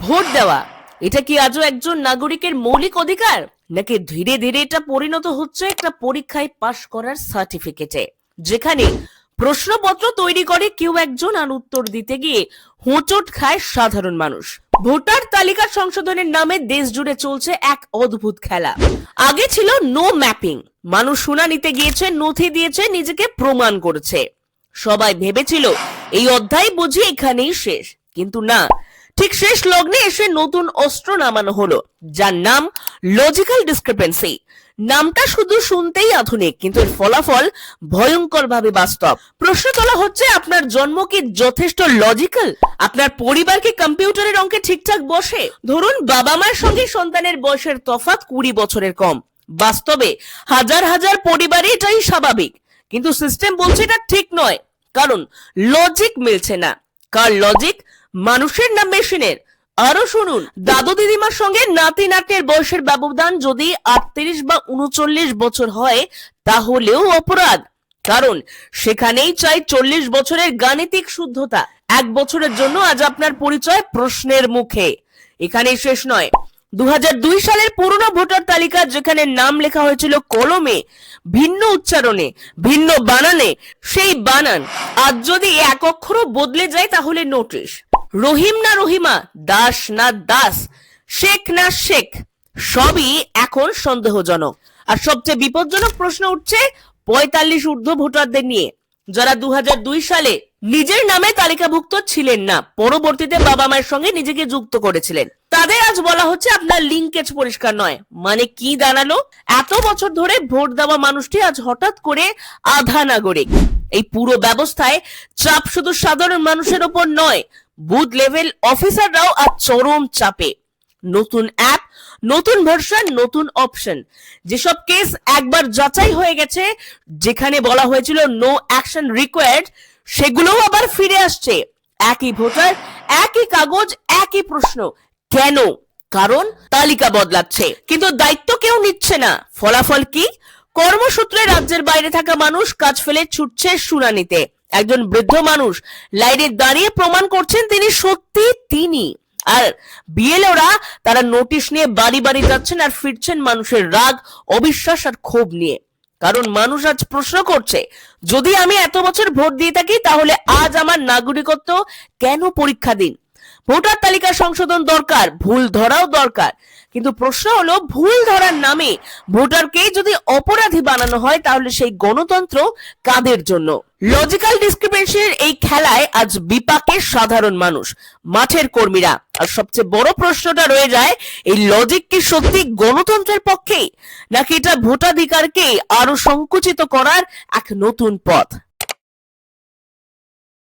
Vote দেওয়া এটা কি আজও একজন নাগরিকের মৌলিক অধিকার, নাকি ধীরে ধীরে এটা পরিণত হচ্ছে একটা পরীক্ষায় পাশ করার সার্টিফিকেটে, যেখানে প্রশ্নপত্র তৈরি করে কেউ একজন আর উত্তর দিতে গিয়ে হোঁচট খায় সাধারণ মানুষ? ভোটার তালিকা সংশোধনের নামে দেশ জুড়ে চলছে এক অদ্ভুত খেলা। আগে ছিল নো ম্যাপিং, মানুষ শুনানিতে গিয়েছে, নথি দিয়েছে, নিজেকে প্রমাণ করেছে। সবাই ভেবেছিল এই অধ্যায় বুঝি এখানেই শেষ, কিন্তু না, ঠিক শেষ লগ্নে এসে নতুন অস্ত্র নামানো হলো, যার নাম লজিক্যাল ডিসক্রিপেন্সি। নামটা শুধু শুনতেই আধুনিক, কিন্তু এর ফলাফল ভয়ঙ্কর ভাবে বাস্তব। প্রশ্ন তোলা হচ্ছে, আপনার জন্ম কি যথেষ্ট লজিক্যাল? আপনার পরিবার কি কম্পিউটারের অঙ্কে ঠিকঠাক বসে? ধরুন বাবা মায়ের সঙ্গে সন্তানের বয়সের তফাৎ 20 বছরের কম। বাস্তবে হাজার হাজার পরিবারে এটাই স্বাভাবিক, কিন্তু সিস্টেম বলছে এটা ঠিক নয়, কারণ লজিক মিলছে না। কার লজিক? মানুষের না মেশিনের? আরো শুনুন, দাদু দিদিমার সঙ্গে নাতি নাতনির বয়সের ব্যবধান যদি 38 বা 39 বছর হয় তাহলেও অপরাধ, কারণ সেখানেই চাই 40 বছরের গাণিতিক শুদ্ধতা। 1 বছরের জন্য আজ আপনার পরিচয় প্রশ্নের মুখে। এখানেই শেষ নয়। 2002 সালের পুরনো ভোটার তালিকা, যেখানে নাম লেখা হয়েছিল কলমে, ভিন্ন উচ্চারণে, ভিন্ন বানানে, সেই বানান আজ যদি এক অক্ষরও বদলে যায় তাহলে নোটিশ। রহিম না রহিমা, দাস না দাস, শেখ না শেখ, সবই এখন সন্দেহজনক। আর সবচেয়ে বিপজ্জনক প্রশ্ন উঠছে 45 ঊর্ধ্ব ভোটারদের নিয়ে, যারা 2002 সালে নিজের নামে তালিকাভুক্ত ছিলেন না, পরবর্তীতে বাবা মায়ের সঙ্গে নিজেকে যুক্ত করেছিলেন। তাদের আজ বলা হচ্ছে আপনার লিঙ্কেজ পরিষ্কার নয়। মানে কি দাঁড়ালো? এত বছর ধরে ভোট দেওয়া মানুষটি আজ হঠাৎ করে আধা নাগরিক। এই পুরো ব্যবস্থায় চাপ শুধু সাধারণ মানুষের ওপর নয়, বুথ লেভেল অফিসাররাও আজ চরম চাপে। নতুন অ্যাপ, নতুন ভার্সন, নতুন অপশন। যেসব কেস একবার যাচাই হয়ে গেছে, যেখানে বলা হয়েছিল নো অ্যাকশন রিকোয়ার্ড, সেগুলোও আবার ফিরে আসছে। একই ভোটার, একই কাগজ, একই প্রশ্ন। কেন? কারণ তালিকা বদলাচ্ছে, কিন্তু দায়িত্ব কেউ নিচ্ছে না। ফলাফল কি? কর্মসূত্রে রাজ্যের বাইরে থাকা মানুষ কাজ ফেলে ছুটছে শুনানিতে। একজন বৃদ্ধ মানুষ লাইনে দাঁড়িয়ে প্রমাণ করছেন তিনি সত্যি তিনি। আর বিএলওরা তারা নোটিশ নিয়ে বাড়ি বাড়ি যাচ্ছেন আর ফিরছেন মানুষের রাগ, অবিশ্বাস আর ক্ষোভ নিয়ে। কারণ মানুষ আজ প্রশ্ন করছে, যদি আমি এত বছর ভোট দিয়ে থাকি তাহলে আজ আমার নাগরিকত্ব কেন পরীক্ষা দিন? ভোটার তালিকা সংশোধন দরকার, ভুল ধরাও দরকার, কিন্তু প্রশ্ন হলো ভুল ধরার নামে ভোটারকে যদি অপরাধী বানানো হয় তাহলে সেই গণতন্ত্র কাদের জন্য? লজিক্যাল ডিসক্রিপেন্সির এই খেলায় আজ বিপাকে সাধারণ মানুষ, মাঠের কর্মীরা। আর সবচেয়ে বড় প্রশ্নটা রয়ে যায়, এই লজিক কি সত্যি গণতন্ত্রের পক্ষে, নাকি এটা ভোটাধিকারকে আরো সংকুচিত করার এক নতুন পথ?